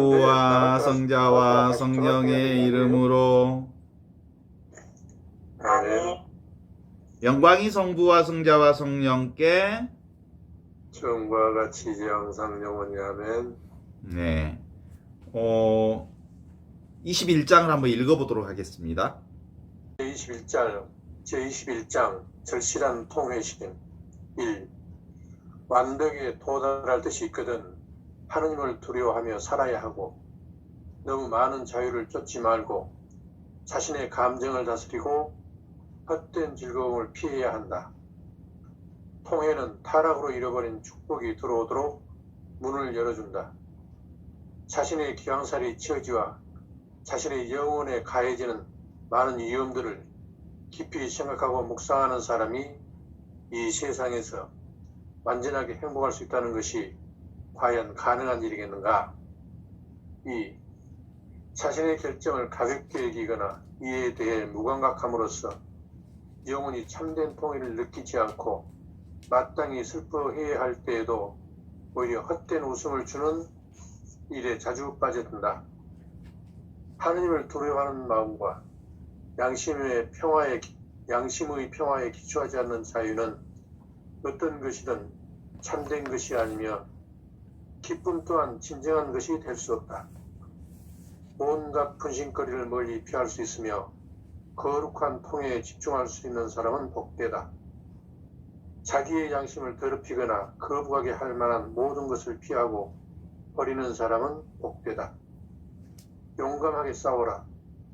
와 성자와 성령의 이름으로 아멘. 영광이 성부와 성자와 성령께 처음과 같이 이제 항상 영원히 아멘. 네. 21장을 한번 읽어보도록 하겠습니다. 제21장 절실한 통회심 1. 완벽에 도달할 듯이 있거든 하느님을 두려워하며 살아야 하고 너무 많은 자유를 쫓지 말고 자신의 감정을 다스리고 헛된 즐거움을 피해야 한다. 통회는 타락으로 잃어버린 축복이 들어오도록 문을 열어준다. 자신의 기왕살이 처지와 자신의 영혼에 가해지는 많은 위험들을 깊이 생각하고 묵상하는 사람이 이 세상에서 완전하게 행복할 수 있다는 것이 과연 가능한 일이겠는가? 2. 자신의 결정을 가볍게 여기거나 이에 대해 무감각함으로써 영혼이 참된 통일을 느끼지 않고 마땅히 슬퍼해야 할 때에도 오히려 헛된 웃음을 주는 일에 자주 빠져든다. 하느님을 두려워하는 마음과 양심의 평화에 기초하지 않는 자유는 어떤 것이든 참된 것이 아니며 기쁨 또한 진정한 것이 될 수 없다. 온갖 분신거리를 멀리 피할 수 있으며 거룩한 통해에 집중할 수 있는 사람은 복되다. 자기의 양심을 더럽히거나 거부하게 할 만한 모든 것을 피하고 버리는 사람은 복되다. 용감하게 싸워라.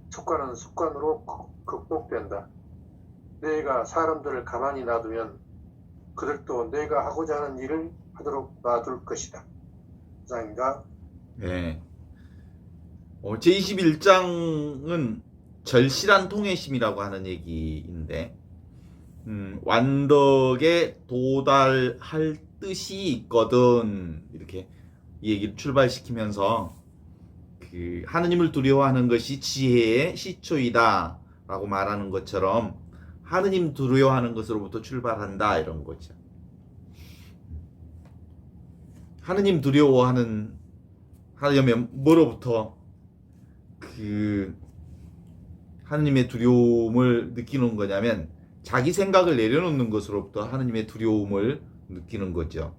습관은 습관으로 극복된다. 내가 사람들을 가만히 놔두면 그들도 내가 하고자 하는 일을 하도록 놔둘 것이다. 이상입니다. 네. 제21장은 절실한 통회심이라고 하는 얘기인데 완덕에 도달할 뜻이 있거든 이렇게 이 얘기를 출발시키면서 그 하느님을 두려워하는 것이 지혜의 시초이다 라고 말하는 것처럼 하느님 두려워하는 것으로부터 출발한다 이런 거죠. 하느님 두려워하는 하려면 뭐로부터 그 하느님의 두려움을 느끼는 거냐면 자기 생각을 내려놓는 것으로부터 하느님의 두려움을 느끼는 거죠.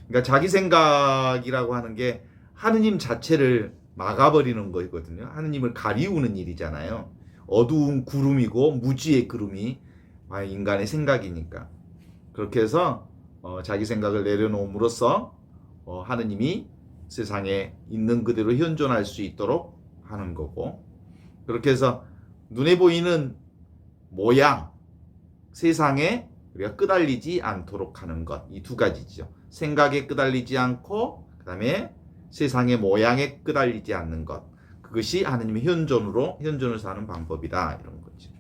그러니까 자기 생각이라고 하는 게 하느님 자체를 막아버리는 거거든요. 하느님을 가리우는 일이잖아요. 어두운 구름이고 무지의 구름이 인간의 생각이니까. 그렇게 해서 자기 생각을 내려놓음으로써 하느님이 세상에 있는 그대로 현존할 수 있도록 하는 거고, 그렇게 해서 눈에 보이는 모양, 세상에 우리가 끄달리지 않도록 하는 것, 이 두 가지죠. 생각에 끄달리지 않고 그 다음에 세상의 모양에 끄달리지 않는 것, 그것이 하느님의 현존을 사는 방법이다 이런 거죠.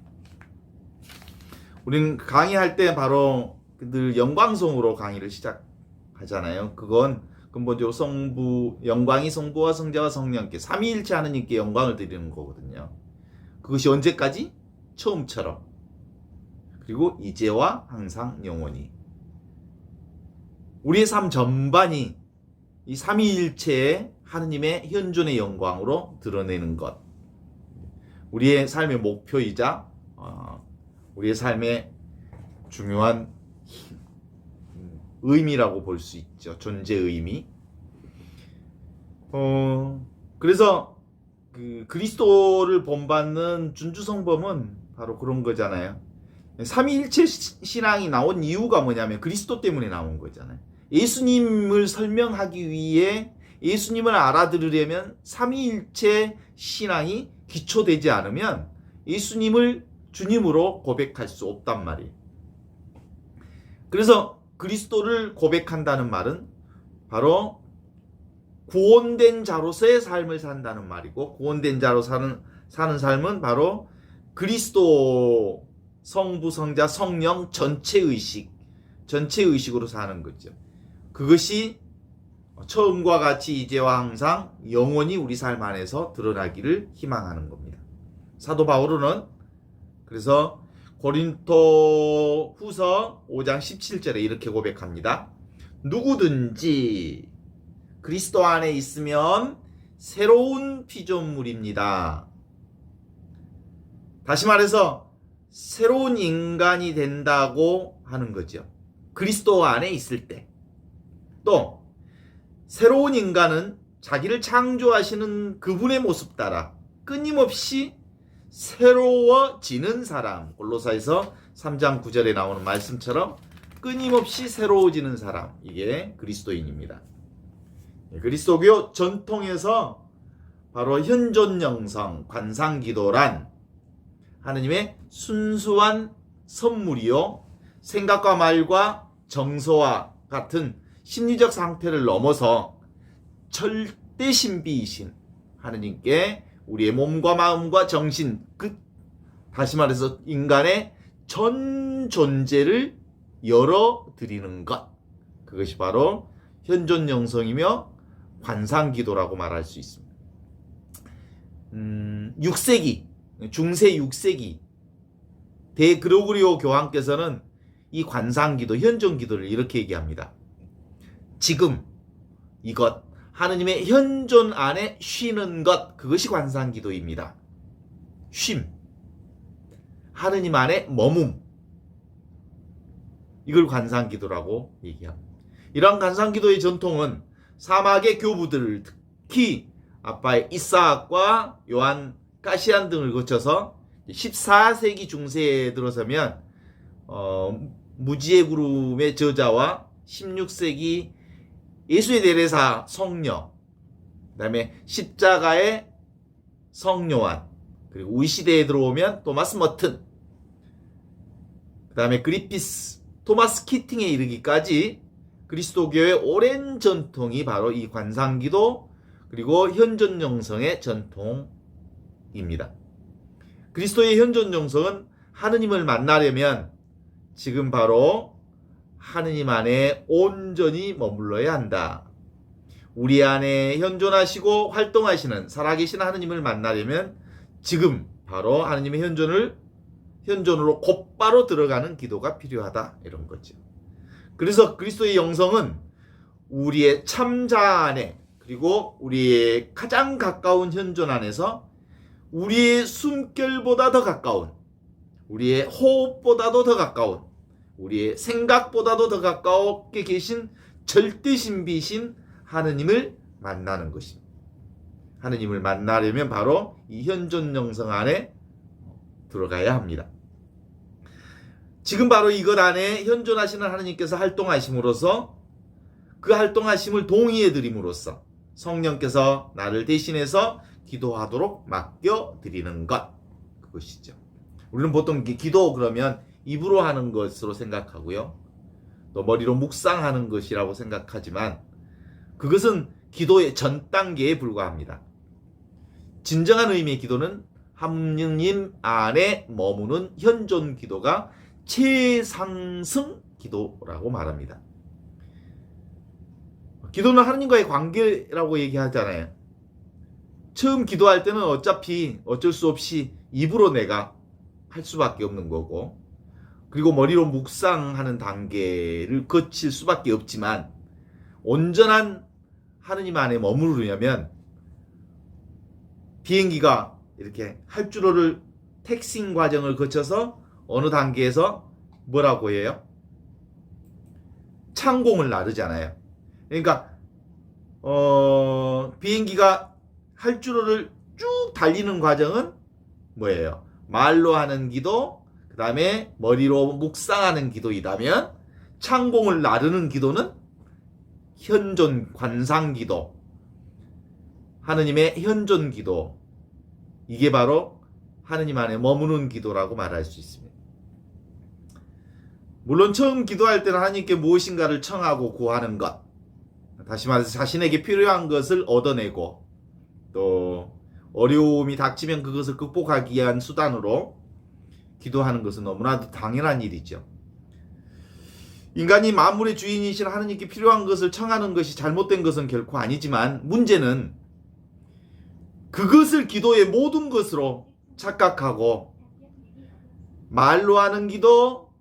우리는 강의할 때 바로 늘 영광송으로 강의를 시작하잖아요. 그건 근본적으로 영광이 성부와 성자와 성령께 삼위일체 하느님께 영광을 드리는 거거든요. 그것이 언제까지? 처음처럼. 그리고 이제와 항상 영원히. 우리의 삶 전반이 이 삼위일체의 하느님의 현존의 영광으로 드러내는 것. 우리의 삶의 목표이자 우리의 삶의 중요한 의미라고 볼 수 있죠. 존재 의미. 그래서 그 그리스도를 본받는 준주성범은 바로 그런 거잖아요. 삼위일체 신앙이 나온 이유가 뭐냐면 그리스도 때문에 나온 거잖아요. 예수님을 설명하기 위해 예수님을 알아들으려면 삼위일체 신앙이 기초되지 않으면 예수님을 주님으로 고백할 수 없단 말이에요. 그래서 그리스도를 고백한다는 말은 바로 구원된 자로서의 삶을 산다는 말이고, 구원된 자로 사는 삶은 바로 그리스도 성부, 성자, 성령 전체 의식으로 사는 거죠. 그것이 처음과 같이 이제와 항상 영원히 우리 삶 안에서 드러나기를 희망하는 겁니다. 사도 바울은 그래서 고린도 후서 5장 17절에 이렇게 고백합니다. 누구든지 그리스도 안에 있으면 새로운 피조물입니다. 다시 말해서 새로운 인간이 된다고 하는 거죠. 그리스도 안에 있을 때. 또 새로운 인간은 자기를 창조하시는 그분의 모습 따라 끊임없이 새로워지는 사람. 골로새서 3장 9절에 나오는 말씀처럼 끊임없이 새로워지는 사람. 이게 그리스도인입니다. 그리스도교 전통에서 바로 현존영성, 관상기도란 하느님의 순수한 선물이요, 생각과 말과 정서와 같은 심리적 상태를 넘어서 절대신비이신 하느님께 우리의 몸과 마음과 정신, 다시 말해서 인간의 전 존재를 열어드리는 것, 그것이 바로 현존영성이며 관상기도라고 말할 수 있습니다. 6세기, 중세 6세기 대그레고리오 교황께서는 이 관상기도, 현존기도를 이렇게 얘기합니다. 지금 이것, 하느님의 현존 안에 쉬는 것, 그것이 관상기도입니다. 쉼, 하느님 안에 머문, 이걸 관상기도라고 얘기합니다. 이러한 관상기도의 전통은 사막의 교부들, 특히 아빠의 이사학과 요한 가시안 등을 거쳐서 14세기 중세에 들어서면 무지의 구름의 저자와 16세기 예수의 대례사 성녀, 그 다음에 십자가의 성요한, 그리고 우리 시대에 들어오면 토마스 머튼, 그 다음에 그리피스, 토마스 키팅에 이르기까지 그리스도교의 오랜 전통이 바로 이 관상기도 그리고 현존영성의 전통입니다. 그리스도의 현존영성은 하느님을 만나려면 지금 바로 하느님 안에 온전히 머물러야 한다. 우리 안에 현존하시고 활동하시는 살아계신 하느님을 만나려면 지금 바로 하느님의 현존으로 곧바로 들어가는 기도가 필요하다, 이런 거죠. 그래서 그리스도의 영성은 우리의 참자 안에, 그리고 우리의 가장 가까운 현존 안에서 우리의 숨결보다 더 가까운, 우리의 호흡보다도 더 가까운, 우리의 생각보다도 더 가까웠게 계신 절대신비신 하느님을 만나는 것입니다. 하느님을 만나려면 바로 이 현존영성 안에 들어가야 합니다. 지금 바로 이것 안에 현존하시는 하느님께서 활동하심으로써 그 활동하심을 동의해 드림으로써 성령께서 나를 대신해서 기도하도록 맡겨드리는 것, 그것이죠. 우리는 보통 기도 그러면 입으로 하는 것으로 생각하고요, 또 머리로 묵상하는 것이라고 생각하지만 그것은 기도의 전 단계에 불과합니다. 진정한 의미의 기도는 하느님 안에 머무는 현존 기도가 최상승 기도라고 말합니다. 기도는 하느님과의 관계라고 얘기하잖아요. 처음 기도할 때는 어차피 어쩔 수 없이 입으로 내가 할 수밖에 없는 거고, 그리고 머리로 묵상하는 단계를 거칠 수밖에 없지만, 온전한 하느님 안에 머무르려면 비행기가 이렇게 활주로를 택싱 과정을 거쳐서 어느 단계에서 뭐라고 해요? 창공을 나르잖아요. 그러니까 비행기가 활주로를 쭉 달리는 과정은 뭐예요? 말로 하는 기도, 그 다음에 머리로 묵상하는 기도이다면, 창공을 나르는 기도는 현존 관상 기도, 하느님의 현존 기도, 이게 바로 하느님 안에 머무는 기도라고 말할 수 있습니다. 물론 처음 기도할 때는 하느님께 무엇인가를 청하고 구하는 것, 다시 말해서 자신에게 필요한 것을 얻어내고, 또 어려움이 닥치면 그것을 극복하기 위한 수단으로 기도하는 것은 너무나도 당연한 일이죠. 인간이 만물의 주인이신 하느님께 필요한 것을 청하는 것이 잘못된 것은 결코 아니지만, 문제는 그것을 기도의 모든 것으로 착각하고 말로 하는 기도,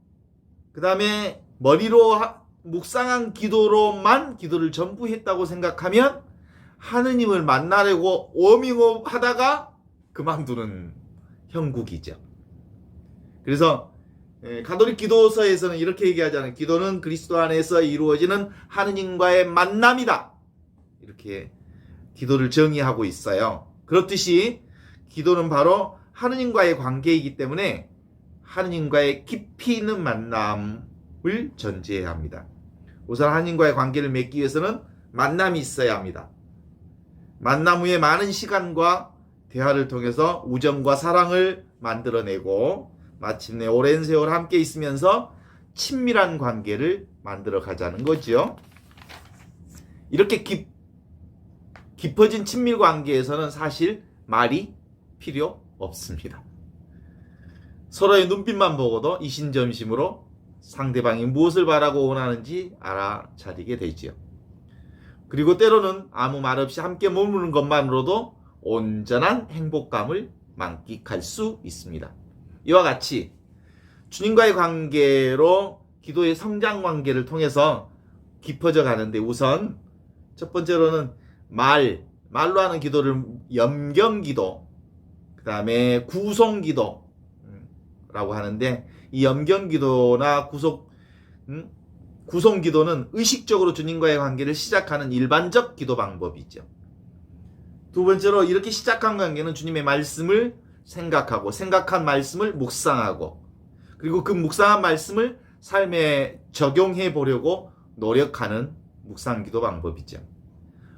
그 다음에 머리로 묵상한 기도로만 기도를 전부 했다고 생각하면 하느님을 만나려고 워밍업 하다가 그만두는 형국이죠. 그래서 가톨릭 기도서에서는 이렇게 얘기하잖아요. 기도는 그리스도 안에서 이루어지는 하느님과의 만남이다. 이렇게 기도를 정의하고 있어요. 그렇듯이 기도는 바로 하느님과의 관계이기 때문에 하느님과의 깊이 있는 만남을 전제해야 합니다. 우선 하느님과의 관계를 맺기 위해서는 만남이 있어야 합니다. 만남 후에 많은 시간과 대화를 통해서 우정과 사랑을 만들어내고 마침내 오랜 세월 함께 있으면서 친밀한 관계를 만들어 가자는 거죠. 이렇게 깊어진 친밀 관계에서는 사실 말이 필요 없습니다. 서로의 눈빛만 보고도 이신점심으로 상대방이 무엇을 바라고 원하는지 알아차리게 되지요. 그리고 때로는 아무 말 없이 함께 머무는 것만으로도 온전한 행복감을 만끽할 수 있습니다. 이와 같이 주님과의 관계로 기도의 성장 관계를 통해서 깊어져 가는데 우선 첫 번째로는 말로 하는 기도를 염경기도, 그 다음에 구송기도라고 하는데 이 염경기도나 구송기도는 의식적으로 주님과의 관계를 시작하는 일반적 기도 방법이죠. 두 번째로 이렇게 시작한 관계는 주님의 말씀을 생각하고 생각한 말씀을 묵상하고 그리고 그 묵상한 말씀을 삶에 적용해 보려고 노력하는 묵상 기도 방법이죠.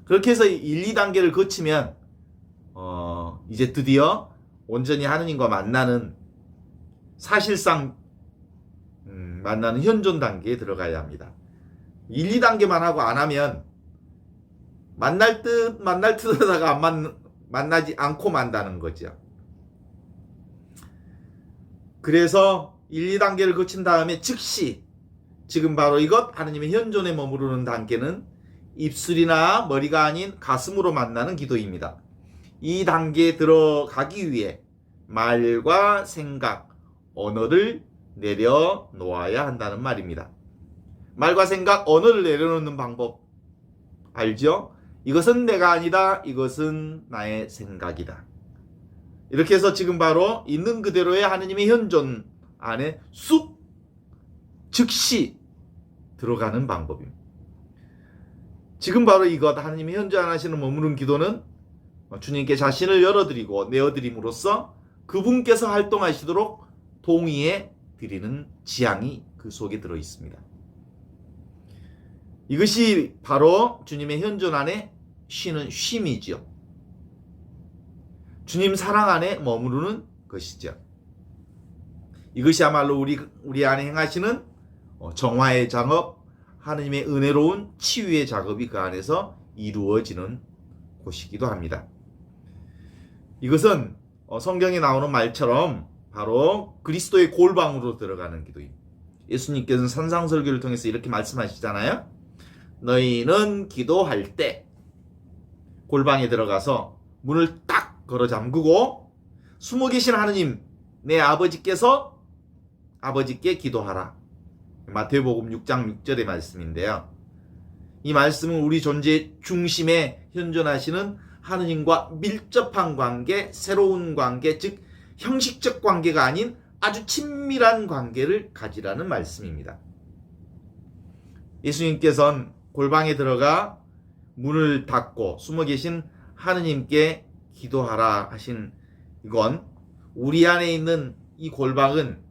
그렇게 해서 1, 2단계를 거치면 이제 드디어 온전히 하느님과 만나는 사실상 만나는 현존 단계에 들어가야 합니다. 1, 2단계만 하고 안 하면 만날 듯 하다가 만나지 않고 만다는 거죠. 그래서 1, 2단계를 거친 다음에 즉시 지금 바로 이것 하느님의 현존에 머무르는 단계는 입술이나 머리가 아닌 가슴으로 만나는 기도입니다. 이 단계에 들어가기 위해 말과 생각, 언어를 내려놓아야 한다는 말입니다. 말과 생각, 언어를 내려놓는 방법 알죠? 이것은 내가 아니다. 이것은 나의 생각이다. 이렇게 해서 지금 바로 있는 그대로의 하느님의 현존 안에 쑥 즉시 들어가는 방법입니다. 지금 바로 이것 하느님의 현존하시는 머무른 기도는 주님께 자신을 열어드리고 내어드림으로써 그분께서 활동하시도록 동의해 드리는 지향이 그 속에 들어 있습니다. 이것이 바로 주님의 현존 안에 쉬는 쉼이죠. 주님 사랑 안에 머무르는 것이죠. 이것이야말로 우리 안에 행하시는 정화의 작업, 하느님의 은혜로운 치유의 작업이 그 안에서 이루어지는 곳이기도 합니다. 이것은 성경에 나오는 말처럼 바로 그리스도의 골방으로 들어가는 기도입니다. 예수님께서는 산상설교를 통해서 이렇게 말씀하시잖아요. 너희는 기도할 때 골방에 들어가서 문을 딱 걸어 잠그고 숨어 계신 하느님 내 아버지께 기도하라. 마태복음 6장 6절의 말씀인데요. 이 말씀은 우리 존재의 중심에 현존하시는 하느님과 밀접한 관계, 새로운 관계, 즉 형식적 관계가 아닌 아주 친밀한 관계를 가지라는 말씀입니다. 예수님께서는 골방에 들어가 문을 닫고 숨어 계신 하느님께 기도하라 하신 이건 우리 안에 있는 이 골방은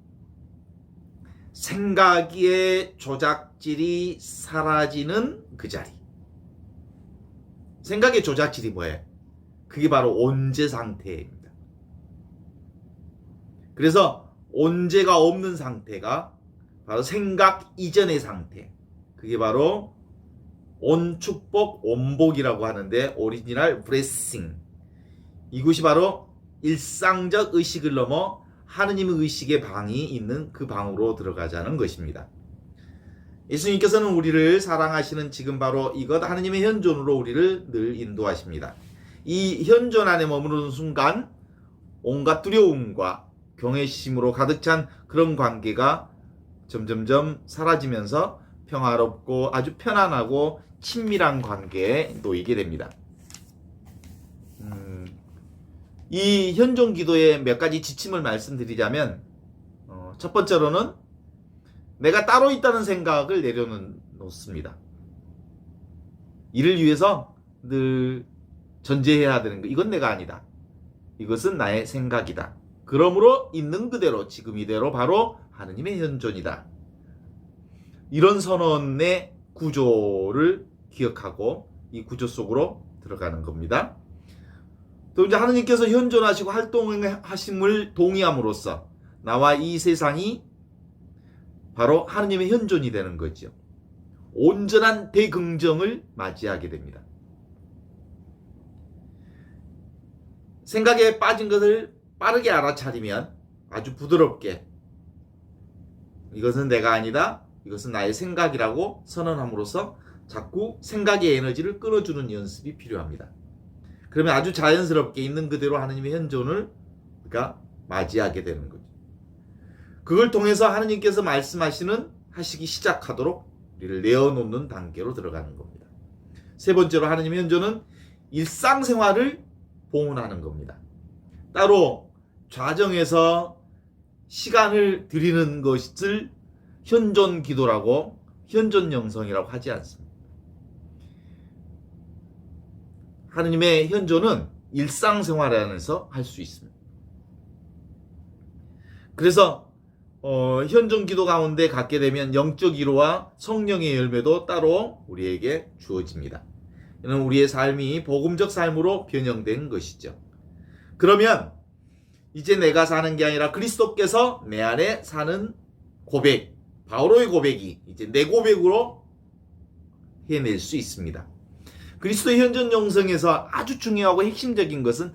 생각의 조작질이 사라지는 그 자리. 생각의 조작질이 뭐예요? 그게 바로 온죄 상태입니다. 그래서 온죄가 없는 상태가 바로 생각 이전의 상태. 그게 바로 온축복, 온복이라고 하는데 오리지널 브레싱. 이것이 바로 일상적 의식을 넘어 하느님의 의식의 방이 있는 그 방으로 들어가자는 것입니다. 예수님께서는 우리를 사랑하시는 지금 바로 이것 하느님의 현존으로 우리를 늘 인도하십니다. 이 현존 안에 머무르는 순간 온갖 두려움과 경외심으로 가득 찬 그런 관계가 점점점 사라지면서 평화롭고 아주 편안하고 친밀한 관계에 놓이게 됩니다. 이 현존 기도의 몇 가지 지침을 말씀드리자면, 첫 번째로는 내가 따로 있다는 생각을 내려놓습니다. 이를 위해서 늘 전제해야 되는 거, 이건 내가 아니다. 이것은 나의 생각이다. 그러므로 있는 그대로 지금 이대로 바로 하느님의 현존이다. 이런 선언의 구조를 기억하고 이 구조 속으로 들어가는 겁니다. 또 이제 하느님께서 현존하시고 활동하심을 동의함으로써 나와 이 세상이 바로 하느님의 현존이 되는 거죠. 온전한 대긍정을 맞이하게 됩니다. 생각에 빠진 것을 빠르게 알아차리면 아주 부드럽게 이것은 내가 아니다, 이것은 나의 생각이라고 선언함으로써 자꾸 생각의 에너지를 끊어주는 연습이 필요합니다. 그러면 아주 자연스럽게 있는 그대로 하느님의 현존을 우리가 맞이하게 되는 거죠. 그걸 통해서 하느님께서 하시기 시작하도록 우리를 내어놓는 단계로 들어가는 겁니다. 세 번째로 하느님의 현존은 일상생활을 봉헌하는 겁니다. 따로 좌정에서 시간을 들이는 것을 현존 기도라고, 현존 영성이라고 하지 않습니다. 하느님의 현존은 일상생활 안에서 할 수 있습니다. 그래서 현존 기도 가운데 갖게 되면 영적 위로와 성령의 열매도 따로 우리에게 주어집니다. 이는 우리의 삶이 복음적 삶으로 변형된 것이죠. 그러면 이제 내가 사는 게 아니라 그리스도께서 내 안에 사는 고백, 바오로의 고백이 이제 내 고백으로 해낼 수 있습니다. 그리스도의 현존 영성에서 아주 중요하고 핵심적인 것은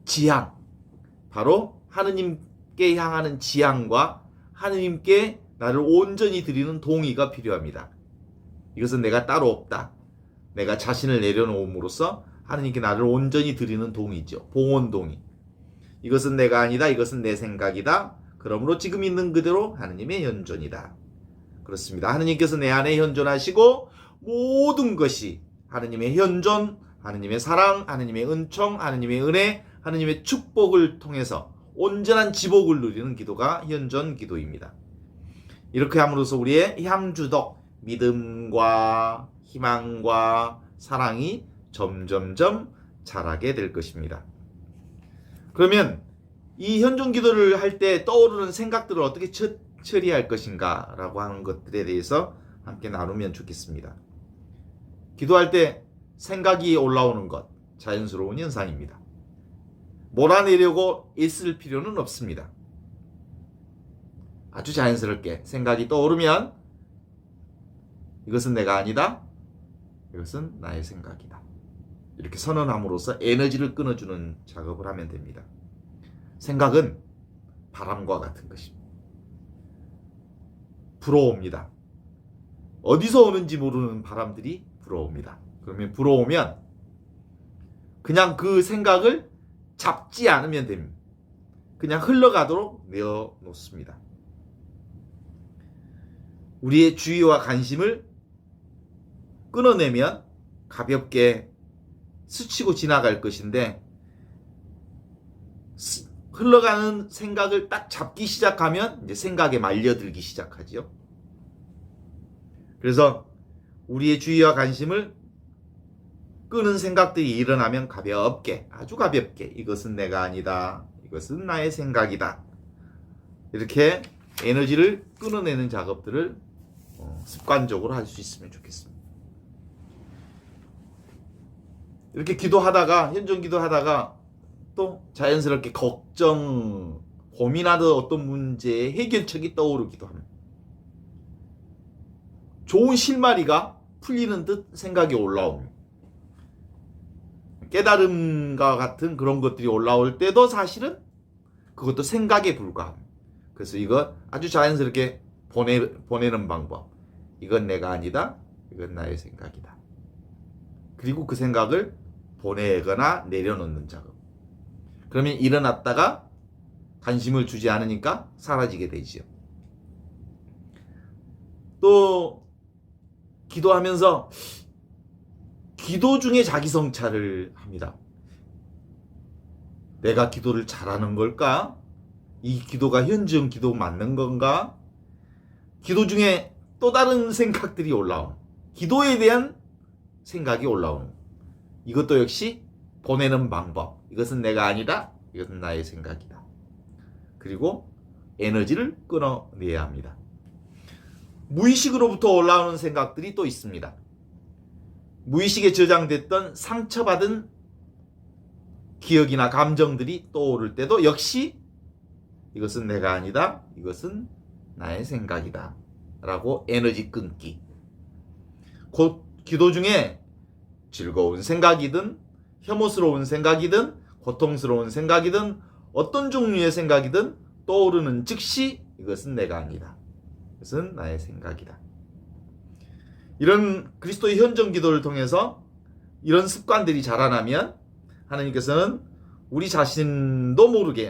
지향, 바로 하느님께 향하는 지향과 하느님께 나를 온전히 드리는 동의가 필요합니다. 이것은 내가 따로 없다. 내가 자신을 내려놓음으로써 하느님께 나를 온전히 드리는 동의죠. 봉헌 동의. 이것은 내가 아니다. 이것은 내 생각이다. 그러므로 지금 있는 그대로 하느님의 현존이다. 그렇습니다. 하느님께서 내 안에 현존하시고 모든 것이 하느님의 현존, 하느님의 사랑, 하느님의 은총, 하느님의 은혜, 하느님의 축복을 통해서 온전한 지복을 누리는 기도가 현존 기도입니다. 이렇게 함으로써 우리의 향주덕, 믿음과 희망과 사랑이 점점점 자라게 될 것입니다. 그러면 이 현존 기도를 할 때 떠오르는 생각들을 어떻게 처리할 것인가 라고 하는 것들에 대해서 함께 나누면 좋겠습니다. 기도할 때 생각이 올라오는 것, 자연스러운 현상입니다. 몰아내려고 애쓸 필요는 없습니다. 아주 자연스럽게 생각이 떠오르면 이것은 내가 아니다, 이것은 나의 생각이다. 이렇게 선언함으로써 에너지를 끊어주는 작업을 하면 됩니다. 생각은 바람과 같은 것입니다. 불어옵니다. 어디서 오는지 모르는 바람들이 불어옵니다. 그러면 불어오면 그냥 그 생각을 잡지 않으면 됩니다. 그냥 흘러가도록 내어놓습니다. 우리의 주의와 관심을 끊어내면 가볍게 스치고 지나갈 것인데 흘러가는 생각을 딱 잡기 시작하면 이제 생각에 말려들기 시작하죠. 그래서 우리의 주의와 관심을 끄는 생각들이 일어나면 가볍게, 아주 가볍게 이것은 내가 아니다, 이것은 나의 생각이다, 이렇게 에너지를 끊어내는 작업들을 습관적으로 할 수 있으면 좋겠습니다. 이렇게 기도하다가, 현존 기도하다가 또 자연스럽게 걱정, 고민하던 어떤 문제의 해결책이 떠오르기도 합니다. 좋은 실마리가 풀리는 듯 생각이 올라옵니다. 깨달음과 같은 그런 것들이 올라올 때도 사실은 그것도 생각에 불과합니다. 그래서 이거 아주 자연스럽게 보내는 방법. 이건 내가 아니다, 이건 나의 생각이다. 그리고 그 생각을 보내거나 내려놓는 작업. 그러면 일어났다가 관심을 주지 않으니까 사라지게 되지요. 또 기도하면서 기도 중에 자기 성찰을 합니다. 내가 기도를 잘하는 걸까? 이 기도가 현지형 기도 맞는 건가? 기도 중에 또 다른 생각들이 올라오는, 기도에 대한 생각이 올라오는, 이것도 역시 보내는 방법. 이것은 내가 아니다. 이것은 나의 생각이다. 그리고 에너지를 끊어내야 합니다. 무의식으로부터 올라오는 생각들이 또 있습니다. 무의식에 저장됐던 상처받은 기억이나 감정들이 떠오를 때도 역시 이것은 내가 아니다. 이것은 나의 생각이다. 라고 에너지 끊기. 곧 기도 중에 즐거운 생각이든 혐오스러운 생각이든 고통스러운 생각이든 어떤 종류의 생각이든 떠오르는 즉시 이것은 내가 아니다. 이것은 나의 생각이다. 이런 그리스도의 현존 기도를 통해서 이런 습관들이 자라나면 하나님께서는 우리 자신도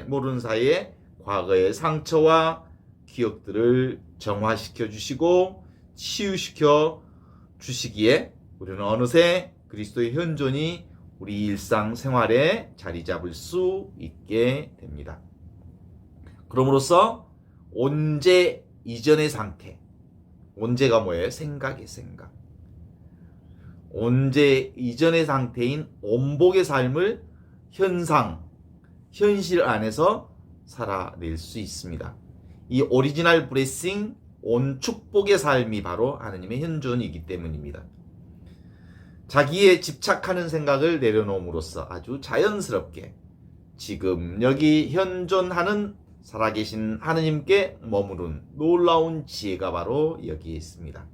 모르는 사이에 과거의 상처와 기억들을 정화시켜 주시고 치유시켜 주시기에 우리는 어느새 그리스도의 현존이 우리 일상생활에 자리 잡을 수 있게 됩니다. 그럼으로써 온재 이전의 상태, 온재가 뭐예요? 생각의 생각. 온재 이전의 상태인 온복의 삶을 현실 안에서 살아낼 수 있습니다. 이 오리지널 블레싱, 온 축복의 삶이 바로 하나님의 현존이기 때문입니다. 자기에 집착하는 생각을 내려놓음으로써 아주 자연스럽게 지금 여기 현존하는 살아계신 하느님께 머무른 놀라운 지혜가 바로 여기에 있습니다.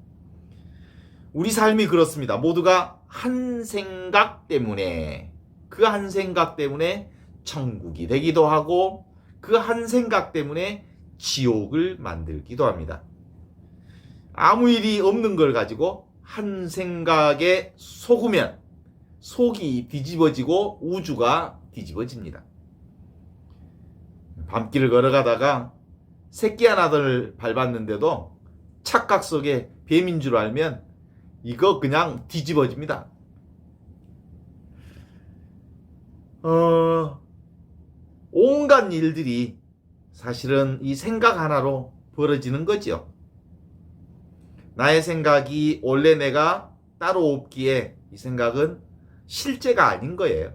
우리 삶이 그렇습니다. 모두가 한 생각 때문에, 그 한 생각 때문에 천국이 되기도 하고 그 한 생각 때문에 지옥을 만들기도 합니다. 아무 일이 없는 걸 가지고 한 생각에 속으면 속이 뒤집어지고 우주가 뒤집어집니다. 밤길을 걸어가다가 새끼 하나를 밟았는데도 착각 속에 뱀인 줄 알면 이거 그냥 뒤집어집니다. 온갖 일들이 사실은 이 생각 하나로 벌어지는 거죠. 나의 생각이 원래 내가 따로 없기에 이 생각은 실제가 아닌 거예요.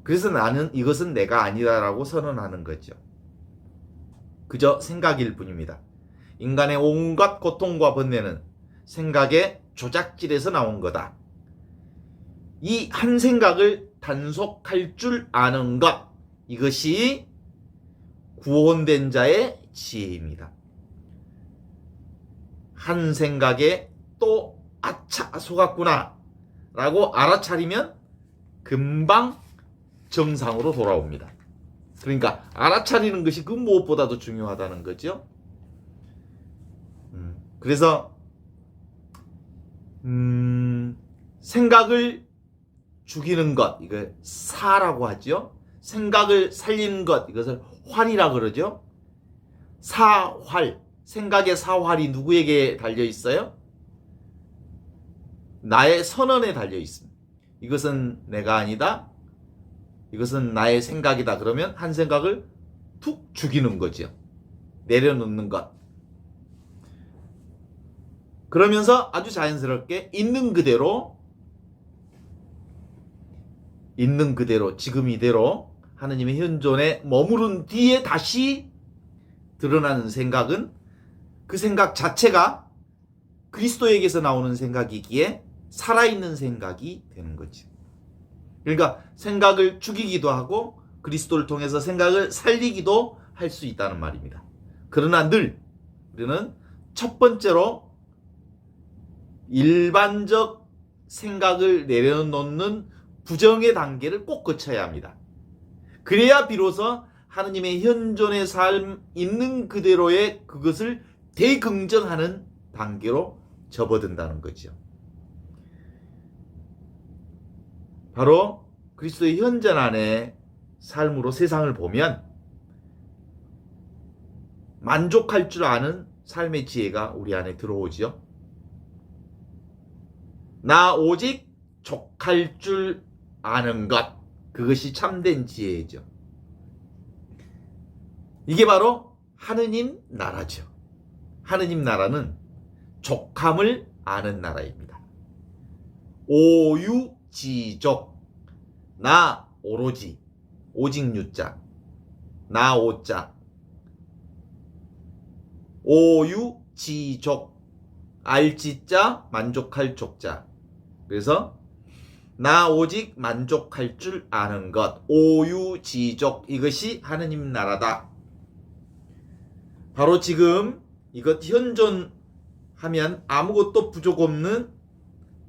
그래서 나는 이것은 내가 아니다라고 선언하는 거죠. 그저 생각일 뿐입니다. 인간의 온갖 고통과 번뇌는 생각의 조작질에서 나온 거다. 이 한 생각을 단속할 줄 아는 것, 이것이 구원된 자의 지혜입니다. 한 생각에 또 아차 속았구나 라고 알아차리면 금방 정상으로 돌아옵니다. 그러니까 알아차리는 것이 그 무엇보다도 중요하다는 거죠. 그래서 생각을 죽이는 것, 이거 사라고 하죠. 생각을 살리는 것, 이것을 활이라 그러죠. 사활, 생각의 사활이 누구에게 달려 있어요? 나의 선언에 달려 있습니다. 이것은 내가 아니다. 이것은 나의 생각이다. 그러면 한 생각을 툭 죽이는 거죠. 내려놓는 것. 그러면서 아주 자연스럽게 있는 그대로 지금 이대로 하느님의 현존에 머무른 뒤에 다시 드러나는 생각은 그 생각 자체가 그리스도에게서 나오는 생각이기에 살아있는 생각이 되는 거죠. 그러니까 생각을 죽이기도 하고 그리스도를 통해서 생각을 살리기도 할 수 있다는 말입니다. 그러나 늘 우리는 첫 번째로 일반적 생각을 내려놓는 부정의 단계를 꼭 거쳐야 합니다. 그래야 비로소 하느님의 현존의 삶 있는 그대로의 그것을 대긍정하는 단계로 접어든다는 거죠. 바로 그리스도의 현존 안에 삶으로 세상을 보면 만족할 줄 아는 삶의 지혜가 우리 안에 들어오죠. 나 오직 족할 줄 아는 것. 그것이 참된 지혜죠. 이게 바로 하느님 나라죠. 하느님 나라는 족함을 아는 나라입니다. 오유지족, 나 오로지, 오직 유자, 나 오자, 오유지족, 알지자, 만족할 족자. 그래서 나 오직 만족할 줄 아는 것, 오유지족, 이것이 하느님 나라다. 바로 지금 이것 현존하면 아무것도 부족 없는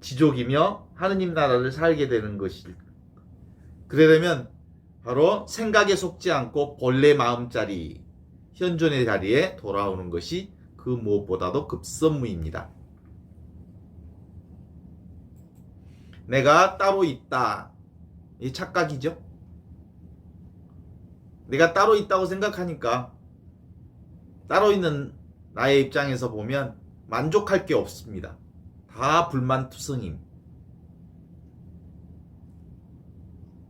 지족이며 하느님 나라를 살게 되는 것일. 그러려면 바로 생각에 속지 않고 본래 마음자리, 현존의 자리에 돌아오는 것이 그 무엇보다도 급선무입니다. 내가 따로 있다. 이 착각이죠. 내가 따로 있다고 생각하니까 따로 있는 나의 입장에서 보면 만족할 게 없습니다. 다 불만투성임.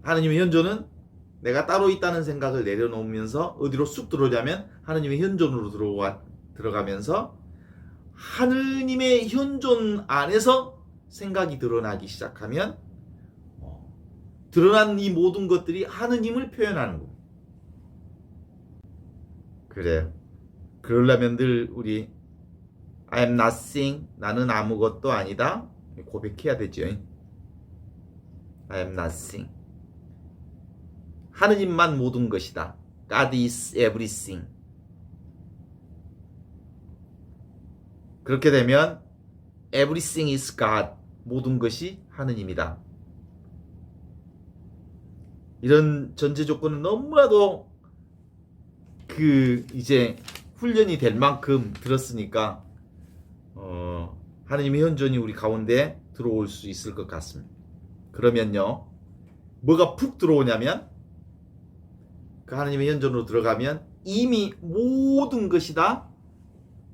하느님의 현존은 내가 따로 있다는 생각을 내려놓으면서 어디로 쑥 들어오냐면 하느님의 현존으로 들어가면서 하느님의 현존 안에서 생각이 드러나기 시작하면 드러난 이 모든 것들이 하느님을 표현하는 겁니다. 그래요. 그러려면 늘 우리 I am nothing, 나는 아무것도 아니다 고백해야 되죠. I am nothing. 하느님만 모든 것이다. God is everything. 그렇게 되면 everything is God. 모든 것이 하느님이다. 이런 전제 조건은 너무나도 이제 훈련이 될 만큼 들었으니까 하느님의 현존이 우리 가운데 들어올 수 있을 것 같습니다. 그러면요, 뭐가 푹 들어오냐면 그 하느님의 현존으로 들어가면 이미 모든 것이 다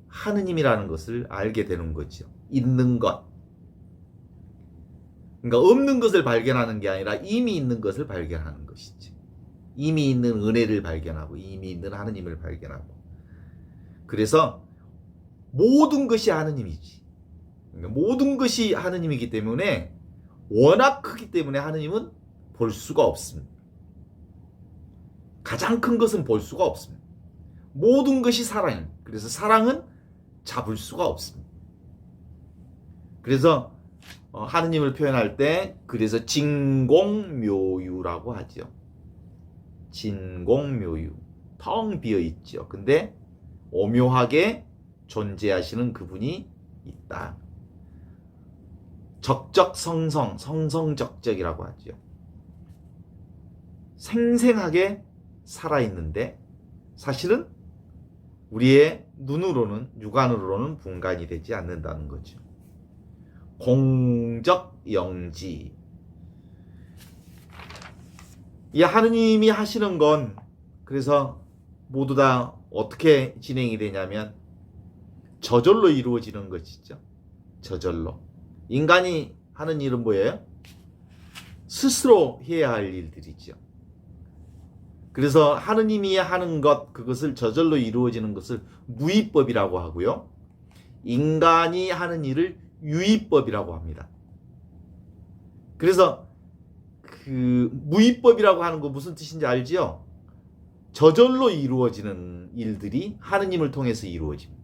하느님이라는 것을 알게 되는 거죠. 있는 것. 그러니까 없는 것을 발견하는 게 아니라 이미 있는 것을 발견하는 것이죠. 이미 있는 은혜를 발견하고 이미 있는 하느님을 발견하고. 그래서 모든 것이 하느님이지. 그러니까 모든 것이 하느님이기 때문에 워낙 크기 때문에 하느님은 볼 수가 없습니다. 가장 큰 것은 볼 수가 없습니다. 모든 것이 사랑입니다. 그래서 사랑은 잡을 수가 없습니다. 그래서 하느님을 표현할 때 그래서 진공묘유라고 하죠. 진공묘유. 텅 비어 있죠. 근데 오묘하게 존재하시는 그분이 있다. 적적성성, 성성적적이라고 하죠. 생생하게 살아있는데 사실은 우리의 눈으로는, 육안으로는 분간이 되지 않는다는 거죠. 공적영지. 이 하느님이 하시는 건 그래서 모두 다 어떻게 진행이 되냐면 저절로 이루어지는 것이죠. 저절로. 인간이 하는 일은 뭐예요? 스스로 해야 할 일들이죠. 그래서 하느님이 하는 것, 그것을 저절로 이루어지는 것을 무위법이라고 하고요. 인간이 하는 일을 유위법이라고 합니다. 그래서 무위법이라고 하는 거 무슨 뜻인지 알지요? 저절로 이루어지는 일들이 하느님을 통해서 이루어집니다.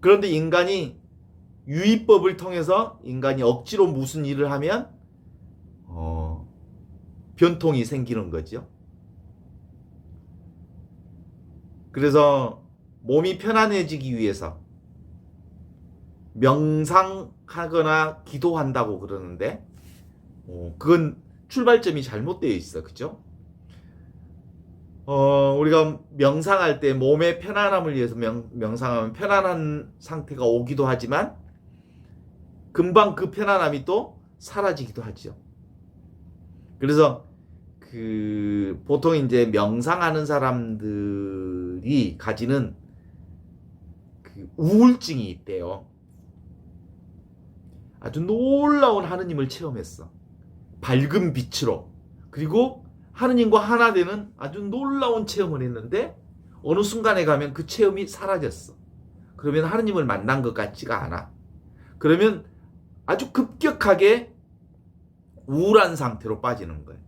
그런데 인간이 유위법을 통해서 인간이 억지로 무슨 일을 하면 변통이 생기는 거죠. 그래서 몸이 편안해지기 위해서 명상하거나 기도한다고 그러는데 그건 출발점이 잘못되어 있어. 그죠? 우리가 명상할 때 몸의 편안함을 위해서 명상하면 편안한 상태가 오기도 하지만 금방 그 편안함이 또 사라지기도 하죠. 그래서 보통 이제 명상하는 사람들이 가지는 우울증이 있대요. 아주 놀라운 하느님을 체험했어. 밝은 빛으로, 그리고 하느님과 하나 되는 아주 놀라운 체험을 했는데 어느 순간에 가면 그 체험이 사라졌어. 그러면 하느님을 만난 것 같지가 않아. 그러면 아주 급격하게 우울한 상태로 빠지는 거예요.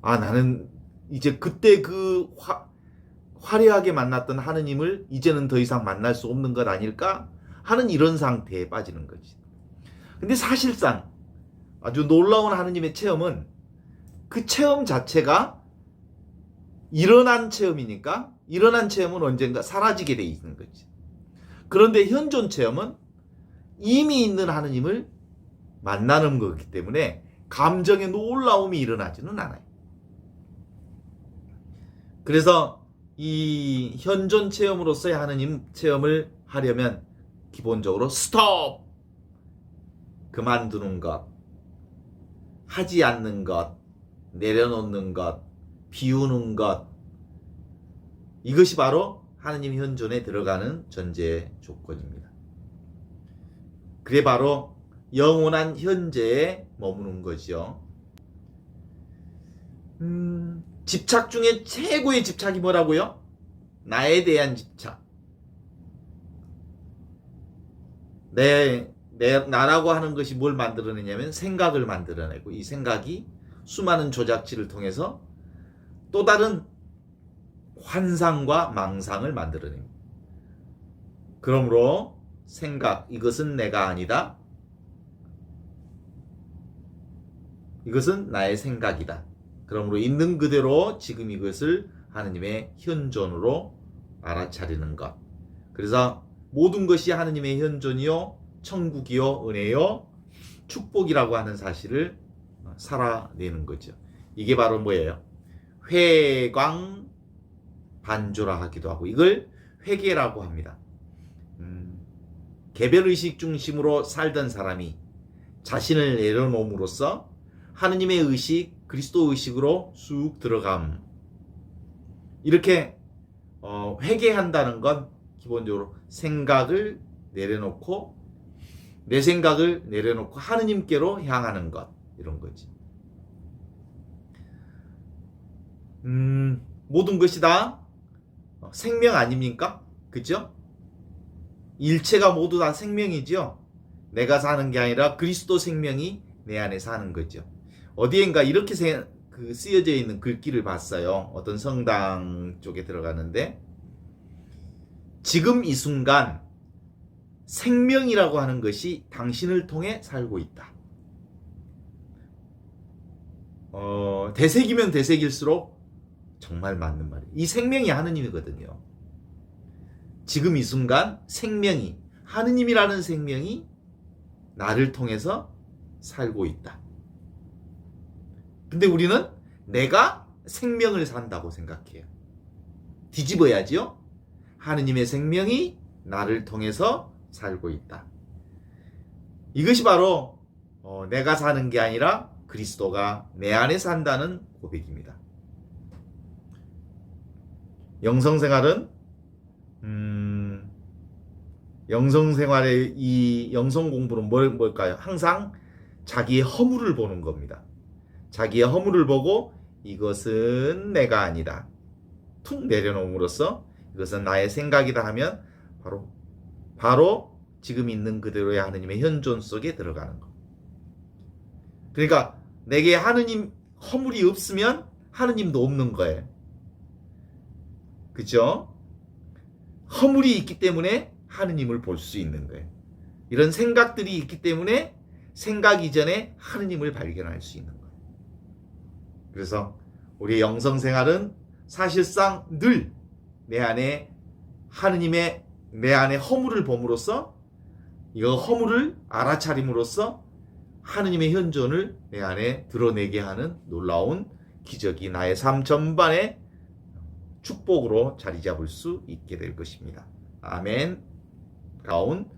아, 나는 이제 그때 그 화려하게 만났던 하느님을 이제는 더 이상 만날 수 없는 것 아닐까 하는 이런 상태에 빠지는 거지. 근데 사실상 아주 놀라운 하느님의 체험은 그 체험 자체가 일어난 체험이니까 일어난 체험은 언젠가 사라지게 돼 있는 거지. 그런데 현존 체험은 이미 있는 하느님을 만나는 거기 때문에 감정의 놀라움이 일어나지는 않아요. 그래서 이 현존 체험으로서의 하느님 체험을 하려면 기본적으로 스톱! 그만두는 것, 하지 않는 것, 내려놓는 것, 비우는 것, 이것이 바로 하느님 현존에 들어가는 전제 조건입니다. 그게 바로 영원한 현재에 머무는 거죠. 집착 중에 최고의 집착이 뭐라고요? 나에 대한 집착. 나라고 하는 것이 뭘 만들어내냐면 생각을 만들어내고, 이 생각이 수많은 조작질을 통해서 또 다른 환상과 망상을 만들어냅니다. 그러므로 생각, 이것은 내가 아니다. 이것은 나의 생각이다. 그러므로 있는 그대로 지금 이것을 하느님의 현존으로 알아차리는 것. 그래서 모든 것이 하느님의 현존이요, 천국이요, 은혜요, 축복이라고 하는 사실을 살아내는 거죠. 이게 바로 뭐예요? 회광 반조라 하기도 하고, 이걸 회개라고 합니다. 개별의식 중심으로 살던 사람이 자신을 내려놓음으로써 하느님의 의식, 그리스도 의식으로 쑥 들어감. 이렇게 회개한다는 건 기본적으로 생각을 내려놓고, 내 생각을 내려놓고 하느님께로 향하는 것, 이런 거지. 모든 것이 다 생명 아닙니까? 그죠? 일체가 모두 다 생명이죠. 내가 사는 게 아니라 그리스도 생명이 내 안에 사는 거죠. 어디엔가 이렇게 쓰여져 있는 글귀를 봤어요. 어떤 성당 쪽에 들어가는데, 지금 이 순간 생명이라고 하는 것이 당신을 통해 살고 있다. 대색이면 대색일수록 정말 맞는 말이에요. 이 생명이 하느님이거든요. 지금 이 순간 생명이, 하느님이라는 생명이 나를 통해서 살고 있다. 근데 우리는 내가 생명을 산다고 생각해요. 뒤집어야지요. 하느님의 생명이 나를 통해서 살고 있다. 이것이 바로 내가 사는 게 아니라 그리스도가 내 안에 산다는 고백입니다. 영성생활은 영성생활의 이 영성공부는 뭘까요? 항상 자기의 허물을 보는 겁니다. 자기의 허물을 보고 이것은 내가 아니다. 툭 내려놓음으로써 이것은 나의 생각이다 하면 바로 지금 있는 그대로의 하느님의 현존 속에 들어가는 것. 그러니까 내게 하느님 허물이 없으면 하느님도 없는 거예요. 그죠? 허물이 있기 때문에 하느님을 볼 수 있는 거예요. 이런 생각들이 있기 때문에 생각 이전에 하느님을 발견할 수 있는 거예요. 그래서 우리의 영성생활은 사실상 늘 내 안에 하느님의 내 안에 허물을 봄으로써, 이거 허물을 알아차림으로써 하느님의 현존을 내 안에 드러내게 하는 놀라운 기적이 나의 삶 전반에 축복으로 자리 잡을 수 있게 될 것입니다. 아멘. 가온.